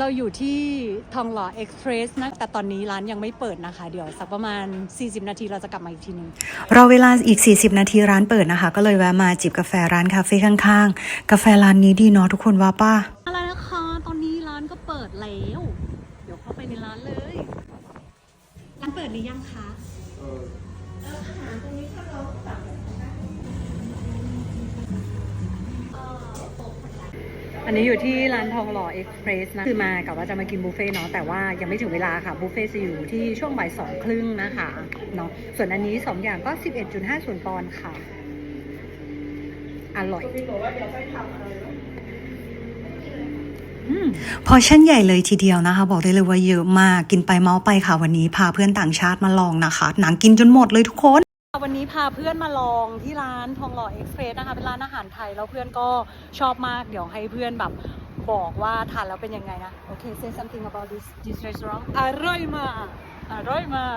เราอยู่ที่ทองหล่อเอ็กซ์เพรสนะแต่ตอนนี้ร้านยังไม่เปิดนะคะเดี๋ยวสักประมาณ40นาทีเราจะกลับมาอีกทีนึงเราเวลาอีก40นาทีร้านเปิดนะคะก็เลยแวะมาจิบกาแฟร้านคาเฟ่ข้างๆกาแฟร้านนี้ดีเนาะทุกคนว่าป้าอะไรนะคะตอนนี้ร้านก็เปิดแล้วเดี๋ยวเข้าไปในร้านเลยร้านเปิดหรือยังคะอันนี้อยู่ที่ร้านทองหล่อเอ็กซ์เพรสนะคือมากับว่าจะมากินบุฟเฟ่เนาะแต่ว่ายังไม่ถึงเวลาค่ะบุฟเฟ่จะอยู่ที่ช่วงบ่าย2:30นะคะเนาะส่วนอันนี้2อย่างก็ 11.50 ปอนด์ค่ะอร่อยพอชั่นใหญ่เลยทีเดียวนะคะบอกได้เลยว่าเยอะมากกินไปเมาไปค่ะวันนี้พาเพื่อนต่างชาติมาลองนะคะหนังกินจนหมดเลยทุกคนวันนี้พาเพื่อนมาลองที่ร้านทองหล่อเอ็กซ์เพรสนะคะเป็นร้านอาหารไทยแล้วเพื่อนก็ชอบมากเดี๋ยวให้เพื่อนแบบบอกว่าทานแล้วเป็นยังไงนะโอเค say something about this restaurant อร่อยมากอร่อยมาก